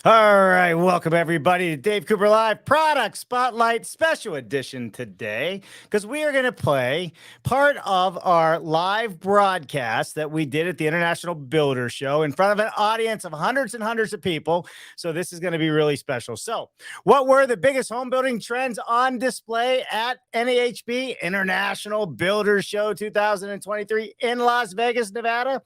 All right, welcome everybody to Dave Cooper Live Product Spotlight Special Edition today, because we are going to play part of our live broadcast that we did at the International Builder Show in front of an audience of hundreds and hundreds of people. So this is going to be really special. So what were the biggest home building trends on display at NAHB International Builder Show 2023 in Las Vegas, Nevada?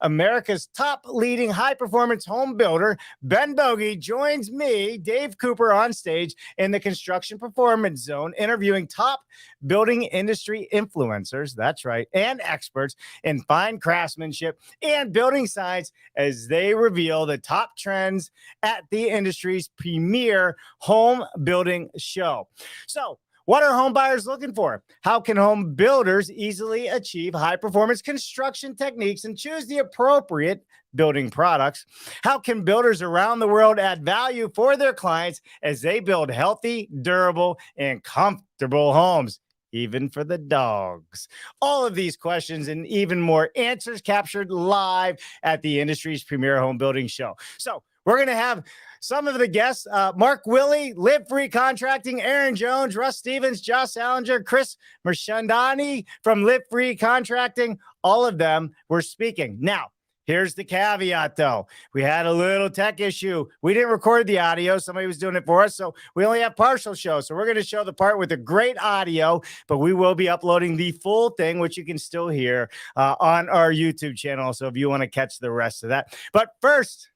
America's top leading high-performance home builder, Ben Bogey, joins me, Dave Cooper, on stage in the Construction Performance Zone, interviewing top building industry influencers, that's right, and experts in fine craftsmanship and building science as they reveal the top trends at the industry's premier home building show. So, what are home buyers looking for? How can home builders easily achieve high-performance construction techniques and choose the appropriate building products? How can builders around the world add value for their clients as they build healthy, durable, and comfortable homes, even for the dogs? All of these questions and even more answers captured live at the industry's premier home building show. So we're going to have some of the guests, Mark Willie, Live Free Contracting, Aaron Jones, Russ Stevens, Josh Salinger, Chris Merchandani from Live Free Contracting. All of them were speaking. Now, here's the caveat, though. We had a little tech issue. We didn't record the audio. Somebody was doing it for us, so we only have partial show. So we're going to show the part with the great audio, but we will be uploading the full thing, which you can still hear on our YouTube channel. So if you want to catch the rest of that. But first,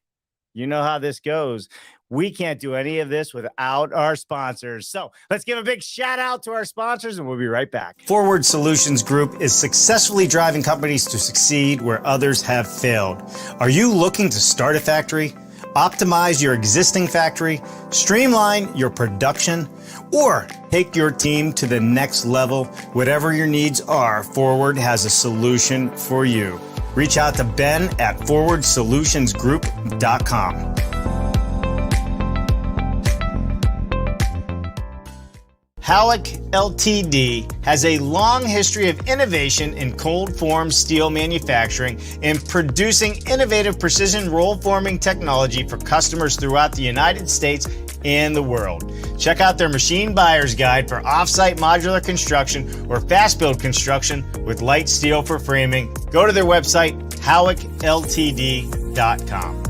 you know how this goes. We can't do any of this without our sponsors. So let's give a big shout out to our sponsors and we'll be right back. Forward Solutions Group is successfully driving companies to succeed where others have failed. Are you looking to start a factory, optimize your existing factory, streamline your production, or take your team to the next level? Whatever your needs are, Forward has a solution for you. Reach out to Ben at forwardsolutionsgroup.com. Howick Ltd. has a long history of innovation in cold form steel manufacturing and producing innovative precision roll forming technology for customers throughout the United States and the world. Check out their machine buyer's guide for off-site modular construction or fast build construction with light steel for framing. Go to their website, howickltd.com.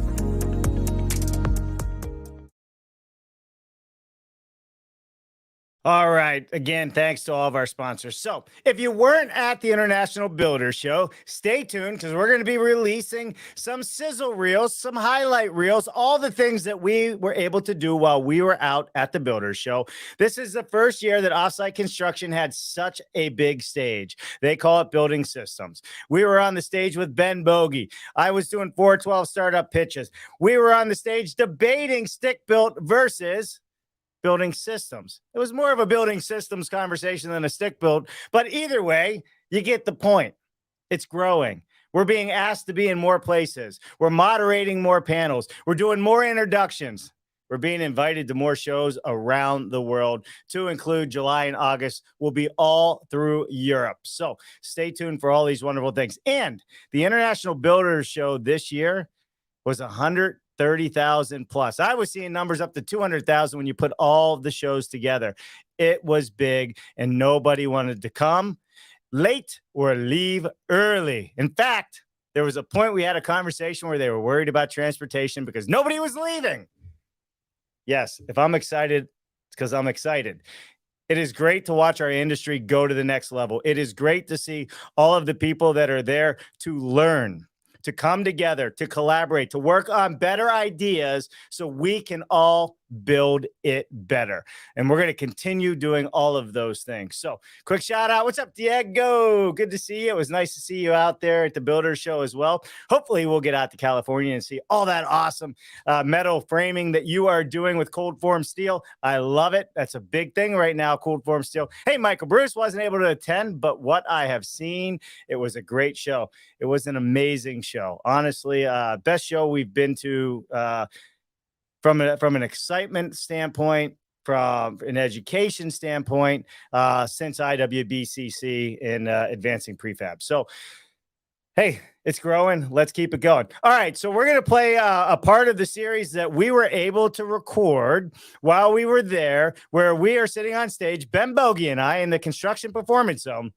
All right. Again, thanks to all of our sponsors. So if you weren't at the International Builder Show, stay tuned because we're going to be releasing some sizzle reels, some highlight reels, all the things that we were able to do while we were out at the Builder Show. This is the first year that offsite construction had such a big stage. They call it Building Systems. We were on the stage with Ben Bogey. I was doing 412 startup pitches. We were on the stage debating stick built versus building systems. It was more of a building systems conversation than a stick build, but either way, you get the point. It's growing. We're being asked to be in more places. We're moderating more panels. We're doing more introductions. We're being invited to more shows around the world, to include July and August will be all through Europe. So stay tuned for all these wonderful things. And the International Builders Show this year was 130,000 plus. I was seeing numbers up to 200,000 when you put all the shows together. It was big and nobody wanted to come late or leave early. In fact, there was a point we had a conversation where they were worried about transportation because nobody was leaving. Yes, if I'm excited, it's because I'm excited. It is great to watch our industry go to the next level. It is great to see all of the people that are there to learn, to come together, to collaborate, to work on better ideas so we can all build it better. And we're going to continue doing all of those things. So quick shout out. What's up, Diego? Good to see you. It was nice to see you out there at the Builder Show as well. Hopefully we'll get out to California and see all that awesome metal framing that you are doing with cold form steel. I love it. That's a big thing right now, cold form steel. Hey, Michael Bruce wasn't able to attend, but what I have seen, it was a great show. It was an amazing show. Honestly, best show we've been to from an excitement standpoint, from an education standpoint, since IWBCC in advancing prefab. So Hey, it's growing. Let's keep it going. All right. So we're going to play a part of the series that we were able to record while we were there, where we are sitting on stage, Ben Bogey and I, in the Construction Performance Zone.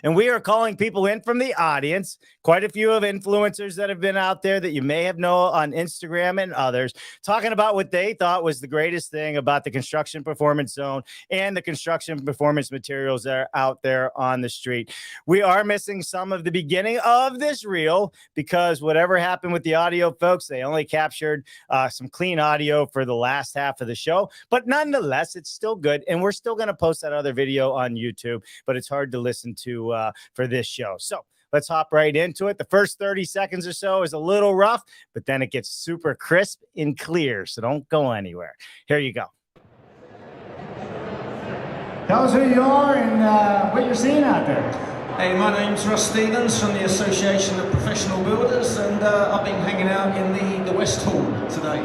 And we are calling people in from the audience, quite a few of influencers that have been out there that you may have known on Instagram and others, talking about what they thought was the greatest thing about the Construction Performance Zone and the construction performance materials that are out there on the street. We are missing some of the beginning of this reel because whatever happened with the audio, folks, they only captured some clean audio for the last half of the show. But nonetheless, it's still good. And we're still going to post that other video on YouTube, but it's hard to listen to for this show. So let's hop right into it. The first 30 seconds or so is a little rough, but then it gets super crisp and clear. So don't go anywhere. Here you go. Tell us who you are and what you're seeing out there. Hey, my name's Russ Stevens from the Association of Professional Builders, and I've been hanging out in the West Hall today.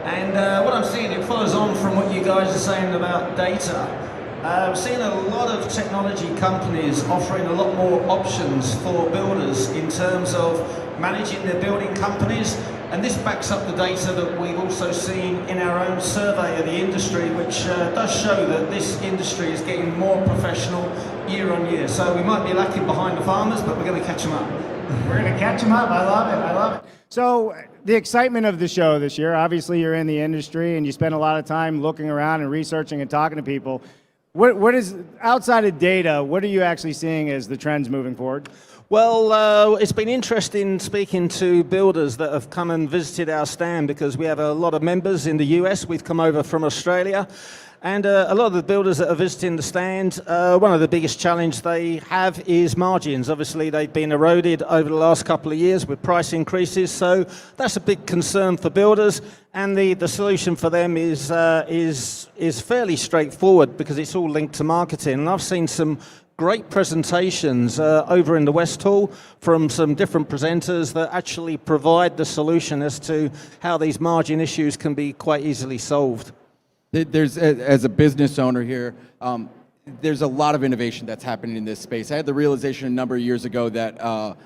And what I'm seeing, it follows on from what you guys are saying about data. I'm seeing a lot of technology companies offering a lot more options for builders in terms of managing their building companies, and this backs up the data that we've also seen in our own survey of the industry, which does show that this industry is getting more professional year on year. So we might be lacking behind the farmers, but we're going to catch them up. We're going to catch them up. I love it. I love it. So the excitement of the show this year, obviously you're in the industry and you spend a lot of time looking around and researching and talking to people. What is, outside of data, what are you actually seeing as the trends moving forward? Well, it's been interesting speaking to builders that have come and visited our stand, because we have a lot of members in the US. We've come over from Australia. And a lot of the builders that are visiting the stand, one of the biggest challenges they have is margins. Obviously, they've been eroded over the last couple of years with price increases, so that's a big concern for builders. And the solution for them is fairly straightforward, because it's all linked to marketing. And I've seen some great presentations over in the West Hall from some different presenters that actually provide the solution as to how these margin issues can be quite easily solved. There's, as a business owner here, there's a lot of innovation that's happening in this space. I had the realization a number of years ago that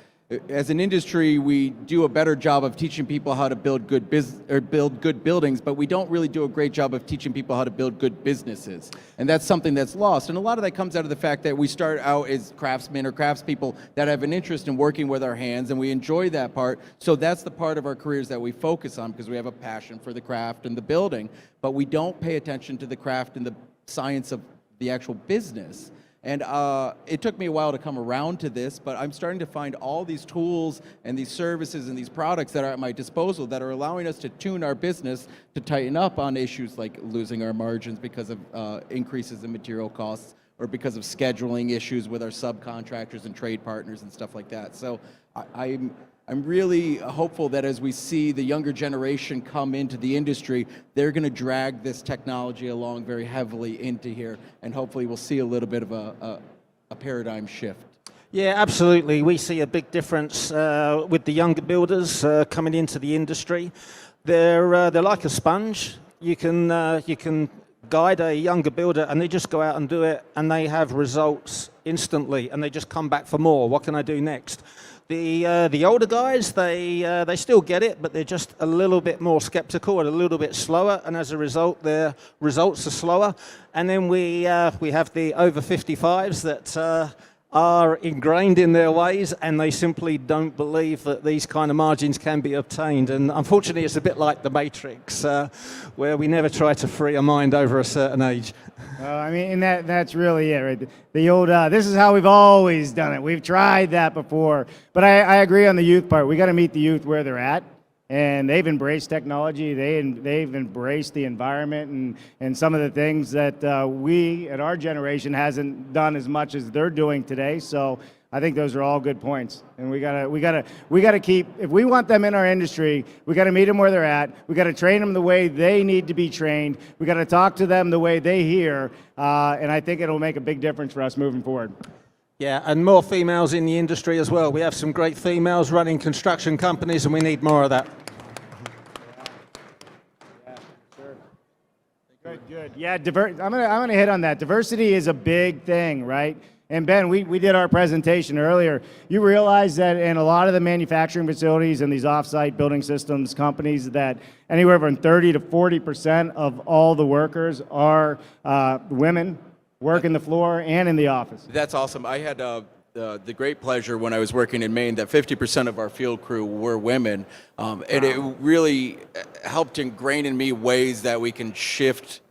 as an industry, we do a better job of teaching people how to build good buildings, but we don't really do a great job of teaching people how to build good businesses. And that's something that's lost. And a lot of that comes out of the fact that we start out as craftsmen or craftspeople that have an interest in working with our hands, and we enjoy that part. So that's the part of our careers that we focus on, because we have a passion for the craft and the building, but we don't pay attention to the craft and the science of the actual business. And it took me a while to come around to this, but I'm starting to find all these tools and these services and these products that are at my disposal that are allowing us to tune our business to tighten up on issues like losing our margins because of increases in material costs, or because of scheduling issues with our subcontractors and trade partners and stuff like that. So I'm really hopeful that as we see the younger generation come into the industry, they're going to drag this technology along very heavily into here, and hopefully we'll see a little bit of a paradigm shift. Yeah, absolutely. We see a big difference with the younger builders coming into the industry. They're like a sponge. You can guide a younger builder, and they just go out and do it, and they have results instantly, and they just come back for more. What can I do next? The older guys, they still get it, but they're just a little bit more skeptical and a little bit slower, and as a result, their results are slower. And then we have the over 55s that are ingrained in their ways, and they simply don't believe that these kind of margins can be obtained. And unfortunately, it's a bit like the Matrix, where we never try to free a mind over a certain age. I mean, and that's really it, right? The old, this is how we've always done it. We've tried that before. But I agree on the youth part. We got to meet the youth where they're at. And they've embraced technology. They've embraced the environment and some of the things that we at our generation hasn't done as much as they're doing today. So I think those are all good points. And we gotta keep, if we want them in our industry, we gotta meet them where they're at. We gotta train them the way they need to be trained. We gotta talk to them the way they hear. And I think it'll make a big difference for us moving forward. Yeah, and more females in the industry as well. We have some great females running construction companies, and we need more of that. Yeah, sure. Good. Yeah, I'm gonna hit on that. Diversity is a big thing, right? And Ben, we did our presentation earlier. You realize that in a lot of the manufacturing facilities and these off-site building systems companies that anywhere from 30 to 40% of all the workers are women, working the floor and in the office. That's awesome. I had the great pleasure when I was working in Maine that 50% of our field crew were women, and it really helped ingrain in me ways that we can shift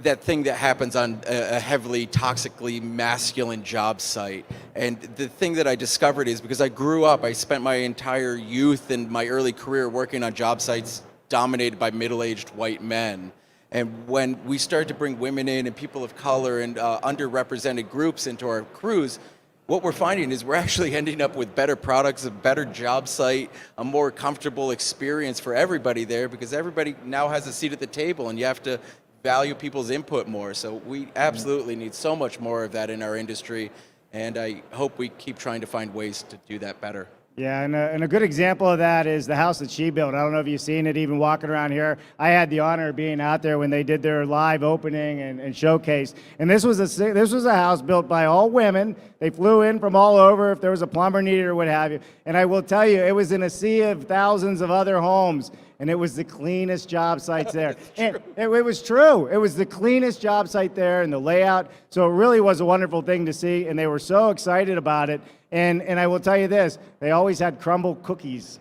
that thing that happens on a heavily toxically masculine job site. And the thing that I discovered is because I grew up, I spent my entire youth and my early career working on job sites dominated by middle-aged white men. And when we started to bring women in and people of color and underrepresented groups into our crews, what we're finding is we're actually ending up with better products, a better job site, a more comfortable experience for everybody there, because everybody now has a seat at the table and you have to value people's input more. So we absolutely need so much more of that in our industry, and I hope we keep trying to find ways to do that better. Yeah, and a good example of that is the house that she built. I don't know if you've seen it even walking around here. I had the honor of being out there when they did their live opening and showcase. And this was a house built by all women. They flew in from all over if there was a plumber needed or what have you. And I will tell you, it was in a sea of thousands of other homes. And it was the cleanest job sites there. And it was true. It was the cleanest job site there and the layout. So it really was a wonderful thing to see. And they were so excited about it. And I will tell you this, they always had crumble cookies.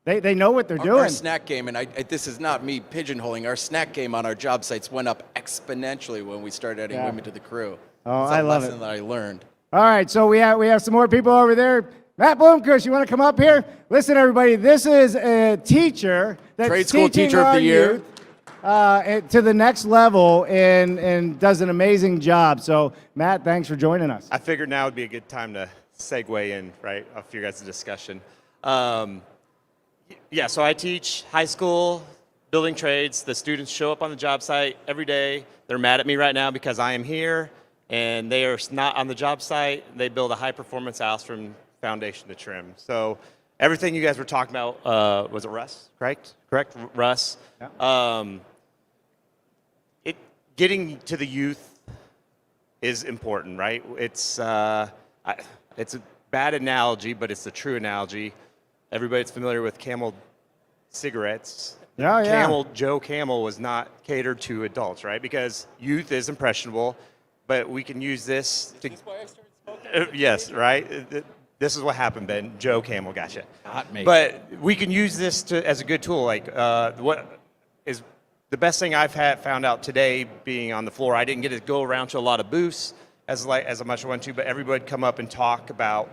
They know what they're doing. Our snack game, and this is not me pigeonholing, our snack game on our job sites went up exponentially when we started adding women to the crew. Oh, it's I love it. a lesson that I learned. All right, so we have some more people over there. Matt Bloomquist, you want to come up here? Listen, everybody, this is a teacher that's Trade school teaching teacher of our the year. youth, to the next level and does an amazing job. So, Matt, thanks for joining us. I figured now would be a good time to segue in, right, off your guys' discussion. Yeah, so I teach high school building trades. The students show up on the job site every day. They're mad at me right now because I am here and they are not on the job site. They build a high-performance house from foundation to trim. So everything you guys were talking about, was it Russ, correct? Correct, Russ. Yeah. Getting to the youth is important, right? It's a bad analogy, but it's the true analogy. Everybody's familiar with Camel cigarettes. Yeah. Joe Camel was not catered to adults, right? Because youth is impressionable, but we can use this to. Is this why I started smoking? Yes, right? This is what happened, Ben. Joe Camel, gotcha. Not me. But we can use this as a good tool. Like what is the best thing I've found out today being on the floor. I didn't get to go around to a lot of booths as much as I wanted to, but everybody would come up and talk about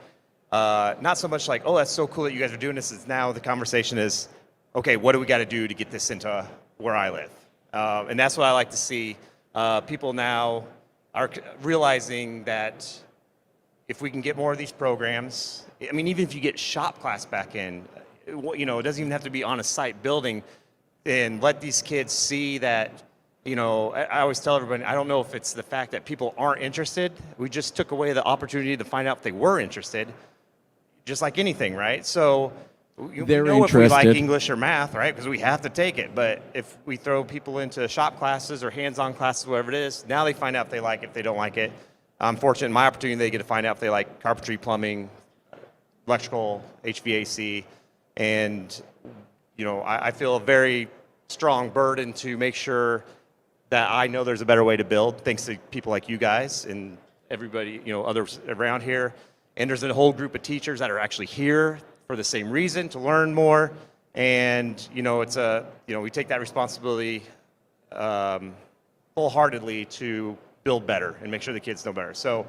not so much like, oh, that's so cool that you guys are doing this. It's now the conversation is, okay, what do we got to do to get this into where I live? And that's what I like to see. People now are realizing that if we can get more of these programs, I mean, even if you get shop class back in, it doesn't even have to be on a site building, and let these kids see that, I always tell everybody, I don't know if it's the fact that people aren't interested. We just took away the opportunity to find out if they were interested, just like anything, right? So we know if we like English or math, right? Because we have to take it. But if we throw people into shop classes or hands-on classes, whatever it is, now they find out if they like it, if they don't like it. I'm fortunate in my opportunity, they get to find out if they like carpentry, plumbing, electrical, HVAC, and I feel a very strong burden to make sure that I know there's a better way to build, thanks to people like you guys and everybody, others around here. And there's a whole group of teachers that are actually here for the same reason, to learn more. And it's we take that responsibility wholeheartedly to build better and make sure the kids know better. So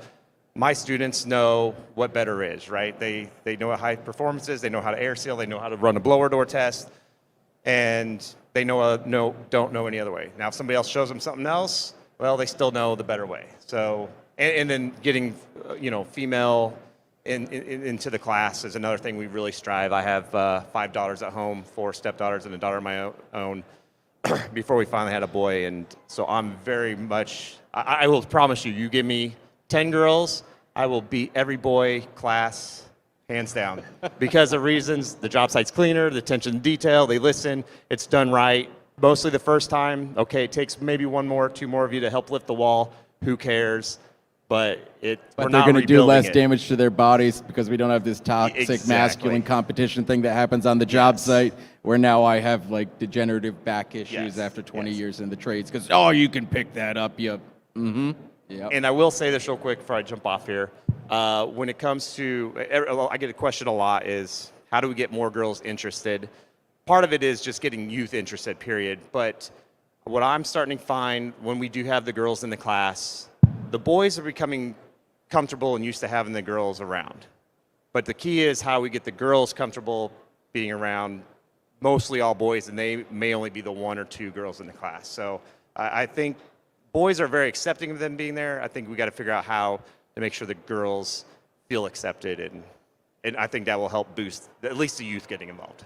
my students know what better is, right? They know what high performance is, they know how to air seal, they know how to run a blower door test, and they don't know any other way. Now, if somebody else shows them something else, well, they still know the better way. So, and then getting, female into the class is another thing we really strive. I have 5 daughters at home, 4 stepdaughters and a daughter of my own, before we finally had a boy. And so I'm very much, I will promise you, you give me 10 girls, I will beat every boy class, hands down. Because of reasons, the job site's cleaner, the attention to detail, they listen, it's done right. Mostly the first time, okay, it takes maybe 1 more, 2 more of you to help lift the wall, who cares? but we're But they're not going to do less rebuilding it. damage to their bodies because we don't have this toxic Exactly. masculine competition thing that happens on the job site, where now I have like degenerative back issues after 20 years in the trades because, oh, you can pick that up. Yep. And I will say this real quick before I jump off here. When it comes to, I get a question a lot is, how do we get more girls interested? Part of it is just getting youth interested, period. But what I'm starting to find when we do have the girls in the class, the boys are becoming comfortable and used to having the girls around. But the key is how we get the girls comfortable being around mostly all boys, and they may only be the 1 or 2 girls in the class. So I think boys are very accepting of them being there. I think we got to figure out how to make sure the girls feel accepted, and I think that will help boost at least the youth getting involved.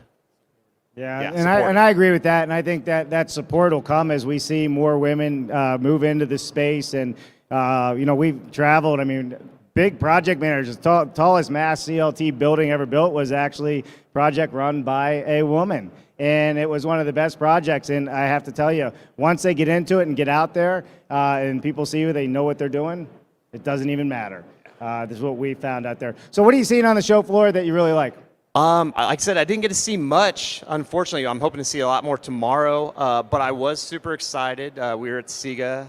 Yeah, support and I agree with that, and I think that support will come as we see more women move into this space, and we've traveled. I mean, big project managers, tallest mass CLT building ever built was actually a project run by a woman, and it was one of the best projects. And I have to tell you, once they get into it and get out there, and people see they know what they're doing, it doesn't even matter. This is what we found out there. So, what are you seeing on the show floor that you really like? Like I said, I didn't get to see much, unfortunately. I'm hoping to see a lot more tomorrow, but I was super excited. We were at SIGA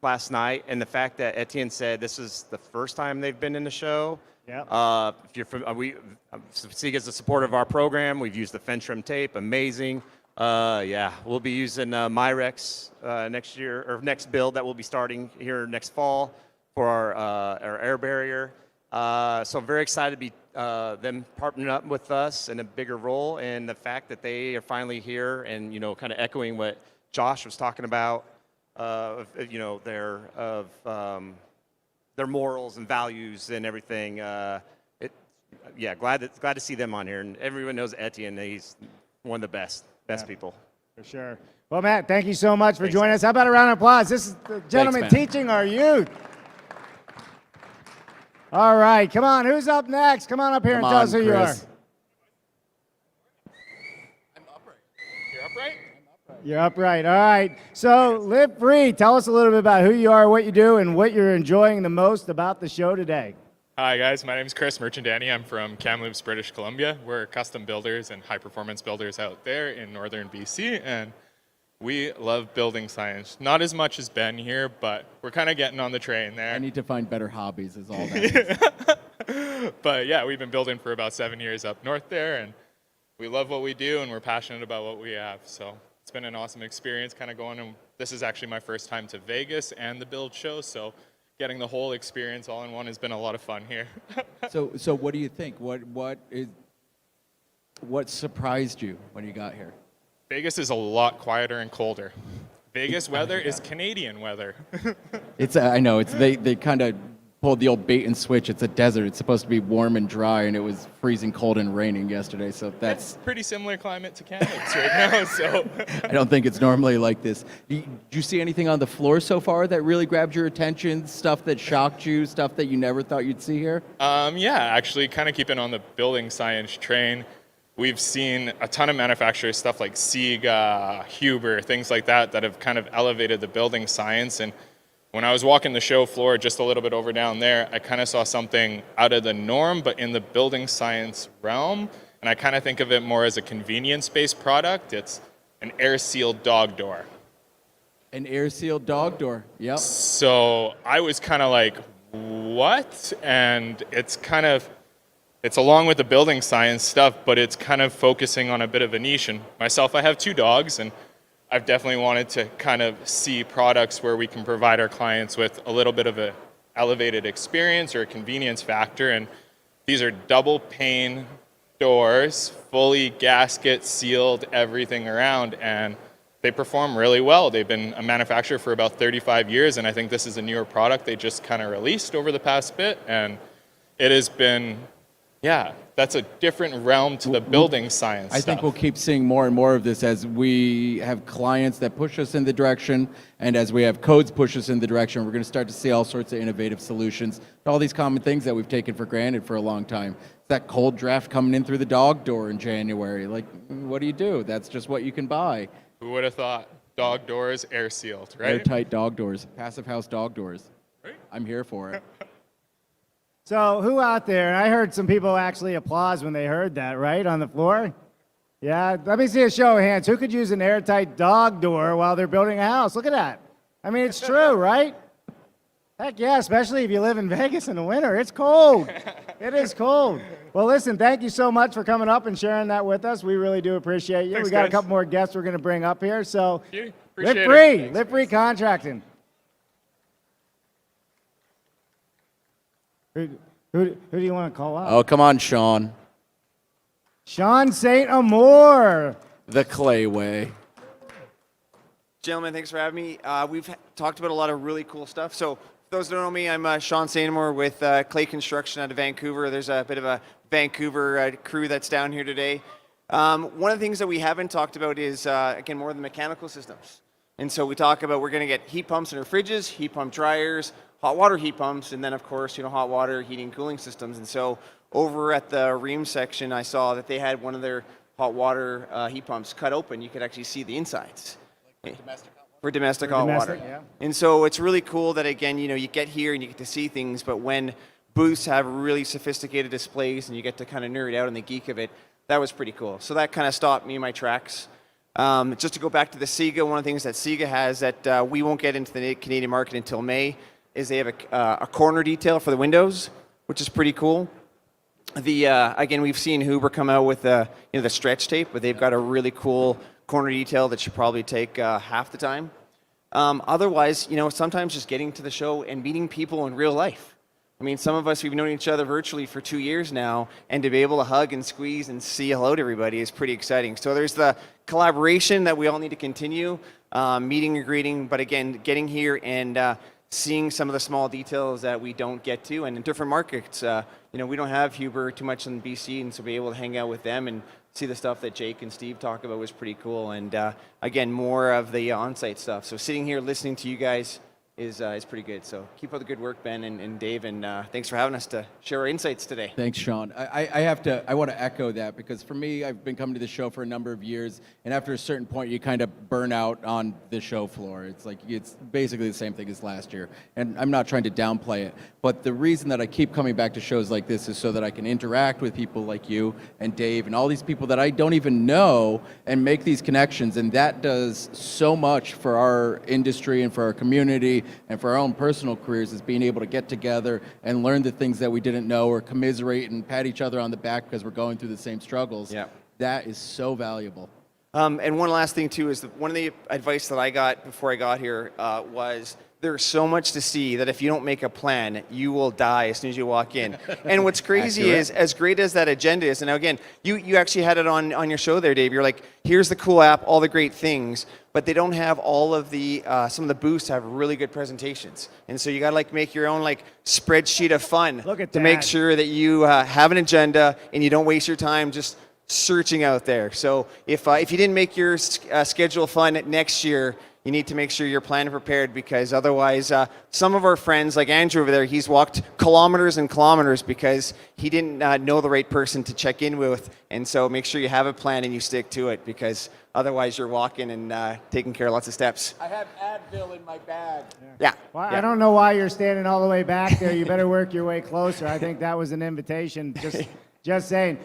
last night, and the fact that Etienne said this is the first time they've been in the show. Yeah. If you're from, SIGA is a supporter of our program. We've used the Fentrim tape, amazing. We'll be using Myrex next year, or next build that we'll be starting here next fall for our air barrier. So I'm very excited to be them partnering up with us in a bigger role, and the fact that they are finally here and kind of echoing what Josh was talking about, their morals and values and everything. Glad to see them on here, and everyone knows Etienne. He's one of the best people. For sure. Well, Matt, thank you so much for joining us. How about a round of applause? This is the gentleman teaching our youth. All right, come on. Who's up next? Come on up here and tell us who you are. I'm upright. You're upright? You're upright. All right. So, live free. Tell us a little bit about who you are, what you do, and what you're enjoying the most about the show today. Hi, guys. My name is Chris Merchandani. I'm from Kamloops, British Columbia. We're custom builders and high-performance builders out there in northern BC, and we love building science. Not as much as Ben here, but we're kind of getting on the train there. I need to find better hobbies is all that is. But yeah, we've been building for about 7 years up north there, and we love what we do, and we're passionate about what we have. So it's been an awesome experience kind of going, and this is actually my first time to Vegas and the Build Show, so getting the whole experience all in one has been a lot of fun here. So what do you think? What surprised you when you got here? Vegas is a lot quieter and colder. Vegas weather is Canadian weather. I know they kind of pulled the old bait and switch. It's a desert. It's supposed to be warm and dry, and it was freezing cold and raining yesterday. So that's pretty similar climate to Kamloops right now. So I don't think it's normally like this. Did you see anything on the floor so far that really grabbed your attention? Stuff that shocked you? Stuff that you never thought you'd see here? Actually, kind of keeping on the building science train. We've seen a ton of manufacturers, stuff like Siga, Huber, things like that have kind of elevated the building science. And when I was walking the show floor just a little bit over down there, I kind of saw something out of the norm, but in the building science realm. And I kind of think of it more as a convenience-based product. It's an air-sealed dog door. An air-sealed dog door, yep. So I was kind of like, what? And it's along with the building science stuff, but it's kind of focusing on a bit of a niche. And myself, I have 2 dogs, and I've definitely wanted to kind of see products where we can provide our clients with a little bit of a elevated experience or a convenience factor. And these are double pane doors, fully gasket sealed, everything around, and they perform really well. They've been a manufacturer for about 35 years, and I think this is a newer product they just kind of released over the past bit, and it has been, that's a different realm to the building science I think we'll keep seeing more and more of this as we have clients that push us in the direction, and as we have codes push us in the direction. We're going to start to see all sorts of innovative solutions to all these common things that we've taken for granted for a long time. That cold draft coming in through the dog door in January. Like, what do you do? That's just what you can buy. Who would have thought? Dog doors, air sealed, right? Airtight dog doors, passive house dog doors. I'm here for it. So who out there, and I heard some people actually applause when they heard that, right, on the floor? Yeah, let me see a show of hands. Who could use an airtight dog door while they're building a house? Look at that. I mean, it's true, right? Heck yeah, especially if you live in Vegas in the winter. It's cold. It is cold. Well, listen, thank you so much for coming up and sharing that with us. We really do appreciate you. Thanks, We got guys. a couple more guests we're going to bring up here. So, Thank you. live Appreciate free. it. Live free contracting. Who do you want to call up? Oh, come on, Sean. Sean St. Amour. The Clay way. Gentlemen, thanks for having me. We've talked about a lot of really cool stuff. So, for those who don't know me, I'm Sean Sainamore with Clay Construction out of Vancouver. There's a bit of a Vancouver crew that's down here today. One of the things that we haven't talked about is, again, more of the mechanical systems. And so we talk about we're going to get heat pumps in our fridges, heat pump dryers, hot water heat pumps, and then, of course, hot water heating and cooling systems. And so over at the Ream section, I saw that they had one of their hot water heat pumps cut open. You could actually see the insides. For domestic hot water. Yeah. And so it's really cool that, again, you get here and you get to see things, but when booths have really sophisticated displays and you get to kind of nerd out and the geek of it, that was pretty cool. So that kind of stopped me in my tracks. Just to go back to the Sega, one of the things that Sega has that we won't get into the Canadian market until May is they have a corner detail for the windows, which is pretty cool. Again, we've seen Huber come out with the stretch tape, but they've got a really cool corner detail that should probably take half the time. Otherwise, sometimes just getting to the show and meeting people in real life. I mean, some of us, we've known each other virtually for 2 years now, and to be able to hug and squeeze and say hello to everybody is pretty exciting. So there's the collaboration that we all need to continue, meeting and greeting, but again, getting here and seeing some of the small details that we don't get to. And in different markets, we don't have Huber too much in BC, and so be able to hang out with them and see the stuff that Jake and Steve talk about was pretty cool. And again, more of the on-site stuff. So sitting here listening to you guys is pretty good. So keep up the good work, Ben and Dave, and thanks for having us to share our insights today. Thanks, Sean. I want to echo that because for me, I've been coming to the show for a number of years, and after a certain point, you kind of burn out on the show floor. It's basically the same thing as last year, and I'm not trying to downplay it, but the reason that I keep coming back to shows like this is so that I can interact with people like you and Dave and all these people that I don't even know and make these connections, and that does so much for our industry and for our community and for our own personal careers, is being able to get together and learn the things that we didn't know or commiserate and pat each other on the back because we're going through the same struggles. Yeah. That is so valuable. And one last thing, too, is that one of the advice that I got before I got here was there's so much to see that if you don't make a plan, you will die as soon as you walk in. And what's crazy is, as great as that agenda is, and now again, you actually had it on your show there, Dave. You're like, here's the cool app, all the great things, but they don't have all of the, some of the booths have really good presentations. And so you got to make your own spreadsheet of fun to make sure that you have an agenda and you don't waste your time just searching out there. So if you didn't make your schedule fun next year, you need to make sure you're planning prepared, because otherwise some of our friends, like Andrew over there, he's walked kilometers and kilometers because he didn't know the right person to check in with. And so make sure you have a plan and you stick to it, because otherwise you're walking and taking care of lots of steps. I have Advil in my bag. Yeah. Well, I don't know why you're standing all the way back there. You better work your way closer. I think that was an invitation. Just saying.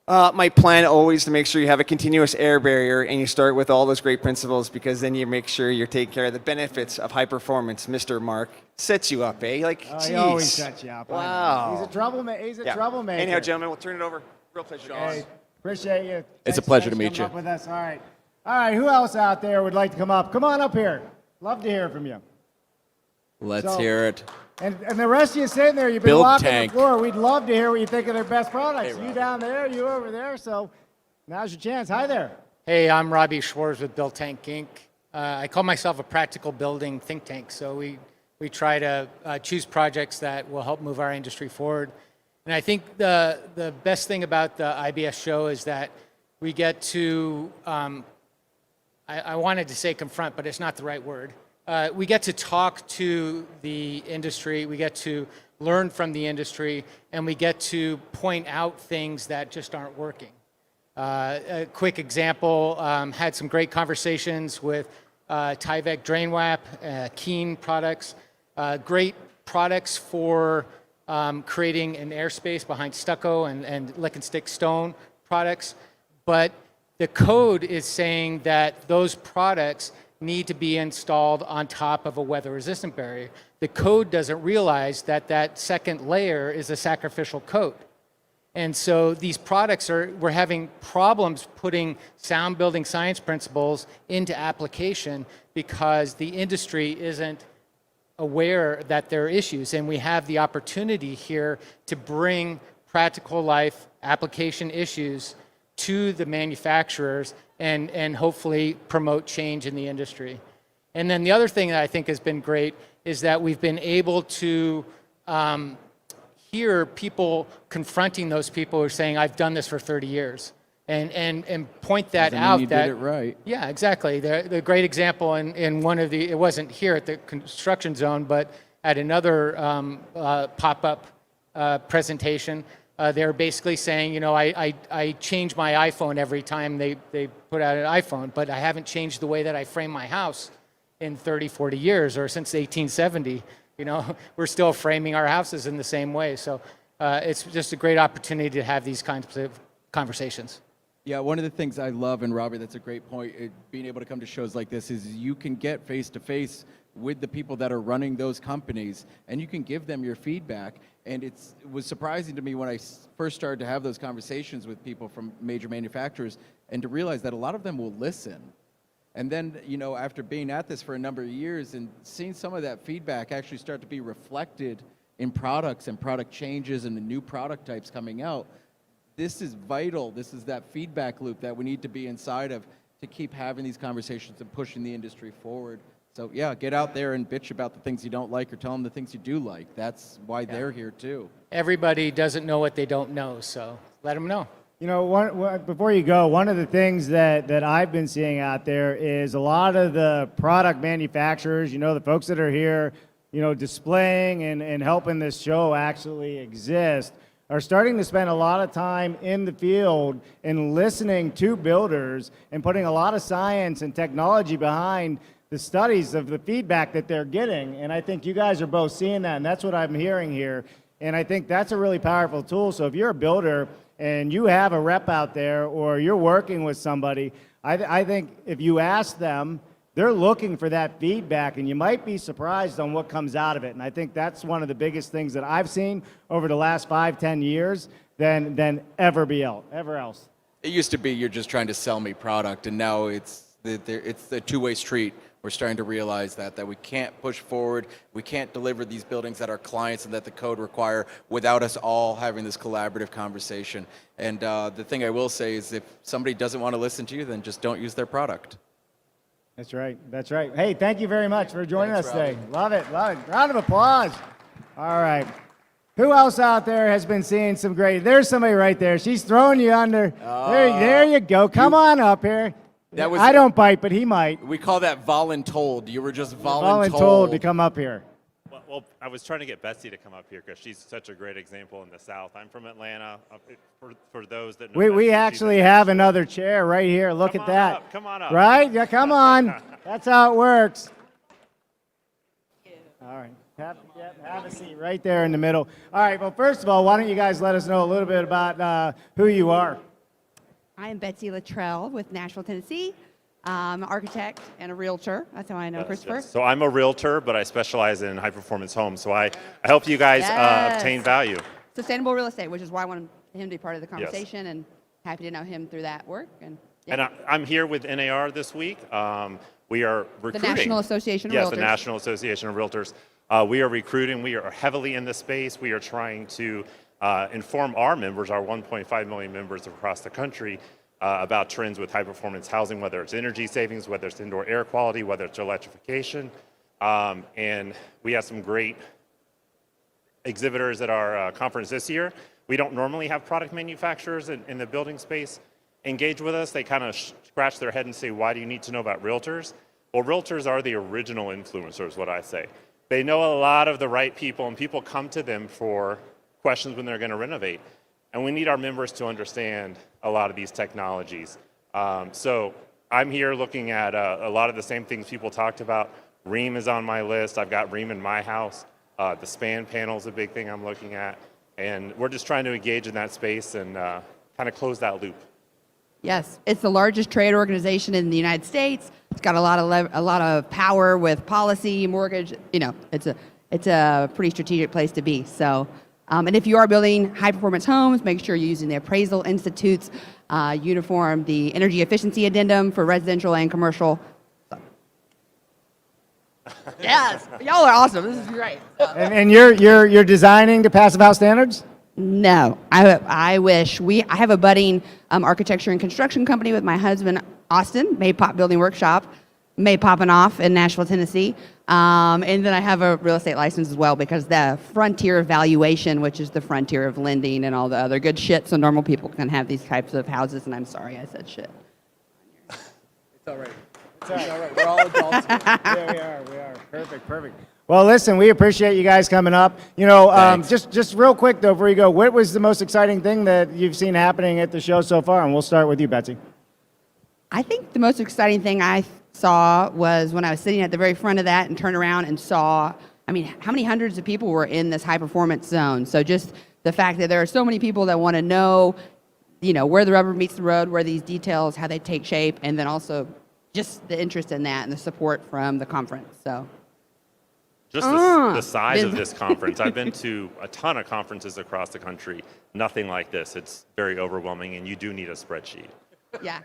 My plan always to make sure you have a continuous air barrier and you start with all those great principles, because then you make sure you're taking care of the benefits of high performance. Mr. Mark sets you up, eh? He always sets you up. Wow. He's a troublemaker. Troublemaker. Anyhow, gentlemen, we'll turn it over. Real pleasure, guys. Hey, appreciate you. It's a pleasure to meet Thanks you. for coming up with us. All right. Who else out there would like to come up? Come on up here. Love to hear from you. Let's hear it. And the rest of you sitting there, you've been Build walking tank. the floor. We'd love to hear what you think of their best products. You down there, you over there. So now's your chance. Hi there. Hey, I'm Robbie Schwartz with Build Tank Inc. I call myself a practical building think tank. So we try to choose projects that will help move our industry forward. And I think the best thing about the IBS show is that we get to, I wanted to say confront, but it's not the right word. We get to talk to the industry, we get to learn from the industry, and we get to point out things that just aren't working. A quick example, had some great conversations with Tyvek Drain Wrap, Keen products, great products for creating an airspace behind stucco and lick and stick stone products. But the code is saying that those products need to be installed on top of a weather-resistant barrier. The code doesn't realize that that second layer is a sacrificial coat. And so these products we're having problems putting sound building science principles into application because the industry isn't aware that there are issues. And we have the opportunity here to bring practical life application issues to the manufacturers and hopefully promote change in the industry. And then the other thing that I think has been great is that we've been able to hear people confronting those people who are saying, I've done this for 30 years. And point that Doesn't mean out you that did it right. yeah, exactly. The great example in one of the, it wasn't here at the construction zone, but at another pop-up presentation, they're basically saying, you know, I change my iPhone every time they put out an iPhone, but I haven't changed the way that I frame my house in 30, 40 years or since 1870. You know, we're still framing our houses in the same way. So it's just a great opportunity to have these kinds of conversations. Yeah, one of the things I love, and Robert, that's a great point, being able to come to shows like this is you can get face-to-face with the people that are running those companies, and you can give them your feedback. And it was surprising to me when I first started to have those conversations with people from major manufacturers, and to realize that a lot of them will listen. And then, you know, after being at this for a number of years and seeing some of that feedback actually start to be reflected in products and product changes and the new product types coming out, this is vital. This is that feedback loop that we need to be inside of to keep having these conversations and pushing the industry forward. So yeah, get out there and bitch about the things you don't like or tell them the things you do like. That's why they're here too. Everybody doesn't know what they don't know, so let them know. You know, before you go, one of the things that I've been seeing out there is a lot of the product manufacturers, you know, the folks that are here, you know, displaying and helping this show actually exist, are starting to spend a lot of time in the field and listening to builders and putting a lot of science and technology behind the studies of the feedback that they're getting. And I think you guys are both seeing that, and that's what I'm hearing here. And I think that's a really powerful tool. So if you're a builder and you have a rep out there or you're working with somebody, I think if you ask them, they're looking for that feedback, and you might be surprised on what comes out of it. And I think that's one of the biggest things that I've seen over the last 5-10 years than ever else. It used to be you're just trying to sell me product, and now it's the two-way street. We're starting to realize that we can't push forward, we can't deliver these buildings that our clients and that the code require without us all having this collaborative conversation. And the thing I will say is if somebody doesn't want to listen to you, then just don't use their product. That's right. That's right. Hey, thank you very much for joining Thanks, us today. Robbie. Love it. Love it. Round of applause. All right. Who else out there has been seeing some great? There's somebody right there. She's throwing you under. There you go. Come on up here. That was- I don't bite, but he might. We call that voluntold. You were just voluntold. Voluntold to come up here. Well, I was trying to get Betsy to come up here because she's such a great example in the South. I'm from Atlanta. For those that know We Betsy, she's actually a- have another chair right here. Look Come at on that. up, come on up. Right? Yeah, come on. That's how it works. All right. Have a seat right there in the middle. All right. Well, first of all, why don't you guys let us know a little bit about who you are? I am Betsy Luttrell with Nashville, Tennessee. I'm an architect and a realtor. That's how I know Christopher. Yes. So I'm a realtor, but I specialize in high-performance homes. So I help you guys Yes. obtain value. Sustainable real estate, which is why I wanted him to be part of the conversation, and happy to know him through that work. And, yeah. And I'm here with NAR this week. We are recruiting. the National Association of Yes, Realtors. the National Association of Realtors. We are recruiting. We are heavily in this space. We are trying to inform our members, our 1.5 million members across the country, about trends with high-performance housing, whether it's energy savings, whether it's indoor air quality, whether it's electrification. And we have some great exhibitors at our conference this year. We don't normally have product manufacturers in the building space engage with us. They kind of scratch their head and say, why do you need to know about realtors? Well, realtors are the original influencers, what I say. They know a lot of the right people, and people come to them for questions when they're going to renovate. And we need our members to understand a lot of these technologies. So I'm here looking at a lot of the same things people talked about. Ream is on my list. I've got Ream in my house. The span panel is a big thing I'm looking at. And we're just trying to engage in that space and kind of close that loop. Yes, it's the largest trade organization in the United States. It's got a lot of power with policy, mortgage. You know, it's a pretty strategic place to be. So, and if you are building high performance homes, make sure you're using the Appraisal Institute's uniform, the Energy Efficiency Addendum for residential and commercial. Yes, y'all are awesome. This is great. And you're designing to Passive House standards? No, I wish. I have a budding architecture and construction company with my husband, Austin, May Pop Building Workshop, May Popping Off in Nashville, Tennessee. And then I have a real estate license as well because the frontier of valuation, which is the frontier of lending and all the other good shit, so normal people can have these types of houses. And I'm sorry I said shit. It's all right. It's all right. We're all adults. Yeah, we are. Perfect. Well, listen, we appreciate you guys coming up. You know, just real quick though, before you go, what was the most exciting thing that you've seen happening at the show so far? And we'll start with you, Betsy. I think the most exciting thing I saw was when I was sitting at the very front of that and turned around and saw, I mean, how many hundreds of people were in this high performance zone. So just the fact that there are so many people that want to know, you know, where the rubber meets the road, where these details, how they take shape, and then also just the interest in that and the support from the conference. So. Just the size of this conference. I've been to a ton of conferences across the country. Nothing like this. It's very overwhelming, and you do need a spreadsheet. Yeah.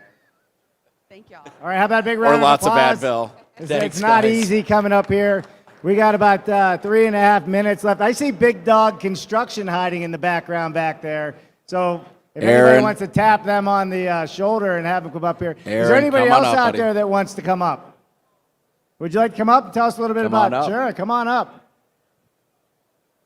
Thank y'all. All right, how about a big round Or lots of applause? of Advil. It's not easy coming up here. We got about 3.5 minutes left. I see Big Dog Construction hiding in the background back there. So if anybody Aaron. wants to tap them on the shoulder and have them come up here. Is there Aaron, anybody come on else up, out buddy. there that wants to come up? Would you like to come up and tell us a little bit Come about on it? up. Sure, come on up.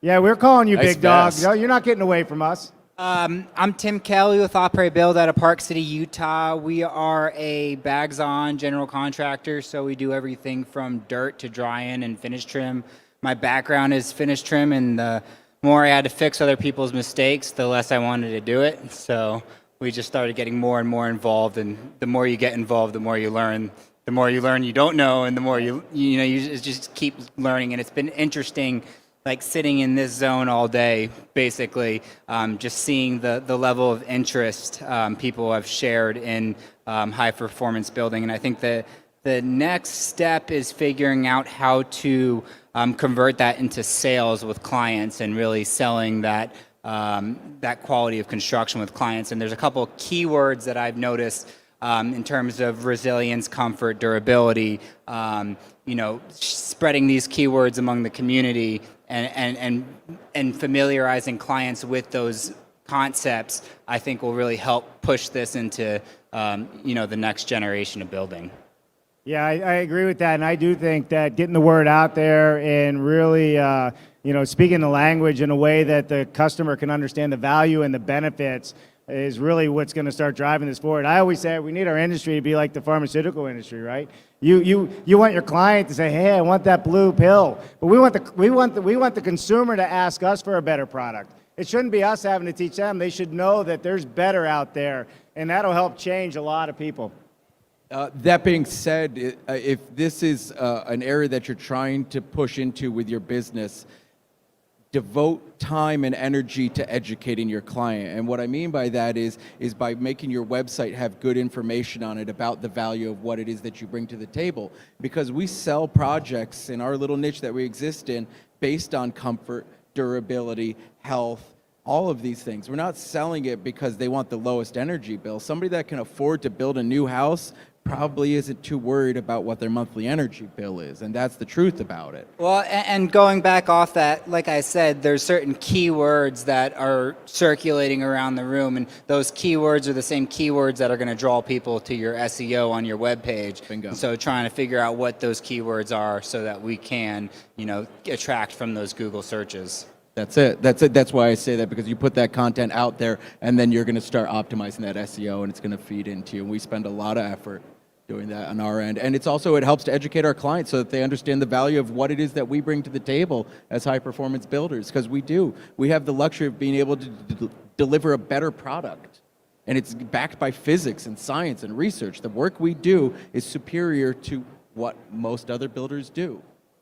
Yeah, we're calling you Nice Big Dog. vest. No, you're not getting away from us. I'm Tim Kelly with Operate Build out of Park City, Utah. We are a bags-on general contractor, so we do everything from dirt to dry-in and finish trim. My background is finish trim, and the more I had to fix other people's mistakes, the less I wanted to do it. So we just started getting more and more involved, and the more you get involved, the more you learn. The more you learn you don't know, and the more you just keep learning. And it's been interesting, like sitting in this zone all day, basically, just seeing the level of interest people have shared in high performance building. And I think that the next step is figuring out how to convert that into sales with clients and really selling that that quality of construction with clients. And there's a couple of keywords that I've noticed in terms of resilience, comfort, durability, spreading these keywords among the community and familiarizing clients with those concepts, I think will really help push this into, the next generation of building. Yeah, I agree with that, and I do think that getting the word out there and really, speaking the language in a way that the customer can understand the value and the benefits is really what's going to start driving this forward. I always say we need our industry to be like the pharmaceutical industry, right? You want your client to say, "Hey, I want that blue pill," but we want the consumer to ask us for a better product. It shouldn't be us having to teach them. They should know that there's better out there, and that'll help change a lot of people. That being said, if this is an area that you're trying to push into with your business, devote time and energy to educating your client. And what I mean by that is by making your website have good information on it about the value of what it is that you bring to the table. Because we sell projects in our little niche that we exist in based on comfort, durability, health, all of these things. We're not selling it because they want the lowest energy bill. Somebody that can afford to build a new house probably isn't too worried about what their monthly energy bill is, and that's the truth about it. Well, and going back off that, like I said, there's certain keywords that are circulating around the room, and those keywords are the same keywords that are going to draw people to your SEO on your webpage. Bingo. So trying to figure out what those keywords are so that we can, attract from those Google searches. That's it. That's why I say that, because you put that content out there, and then you're going to start optimizing that SEO, and it's going to feed into you. And we spend a lot of effort doing that on our end. And it helps to educate our clients so that they understand the value of what it is that we bring to the table as high performance builders, because we have the luxury of being able to deliver a better product. and it's backed by physics and science and research. The work we do is superior to what most other builders do.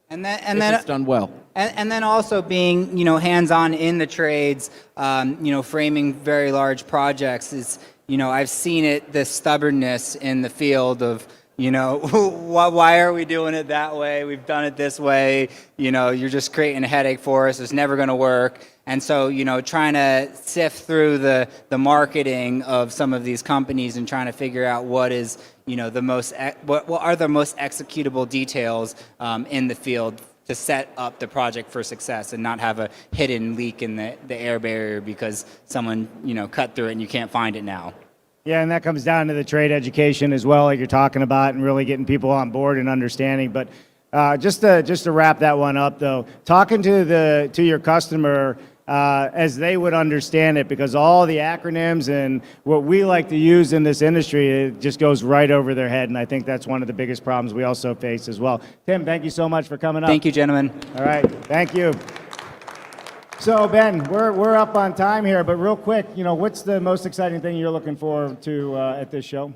And then, If it's done well. And then also being, hands-on in the trades, framing very large projects is, I've seen it, the stubbornness in the field of, why are we doing it that way? We've done it this way. You're just creating a headache for us. It's never going to work. And so, trying to sift through the marketing of some of these companies and trying to figure out what is, what are the most executable details in the field to set up the project for success and not have a hidden leak in the air barrier because someone, cut through it and you can't find it now. Yeah, and that comes down to the trade education as well, like you're talking about, and really getting people on board and understanding. But just to wrap that one up, though, talking to your customer as they would understand it, because all the acronyms and what we like to use in this industry, it just goes right over their head, and I think that's one of the biggest problems we also face as well. Tim, thank you so much for coming up. Thank you, gentlemen. All right, thank you. So Ben, we're up on time here, but real quick, what's the most exciting thing you're looking forward to at this show?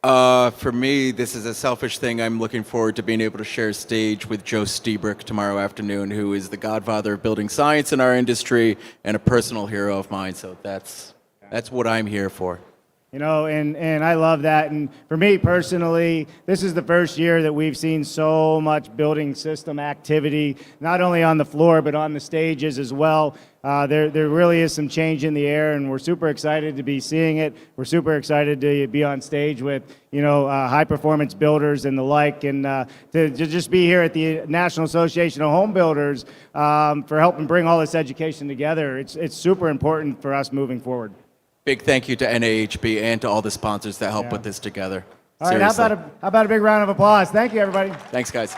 For me, this is a selfish thing. I'm looking forward to being able to share stage with Joe Stiebrick tomorrow afternoon, who is the godfather of building science in our industry and a personal hero of mine. So that's what I'm here for. And I love that. And for me personally, this is the first year that we've seen so much building system activity, not only on the floor, but on the stages as well. There really is some change in the air, and we're super excited to be seeing it. We're super excited to be on stage with, high performance builders and the like, and to just be here at the National Association of Home Builders for helping bring all this education together. It's super important for us moving forward. Big thank you to NAHB and to all the sponsors that helped put this together. All right, how about a big round of applause? Thank you, everybody. Thanks, guys.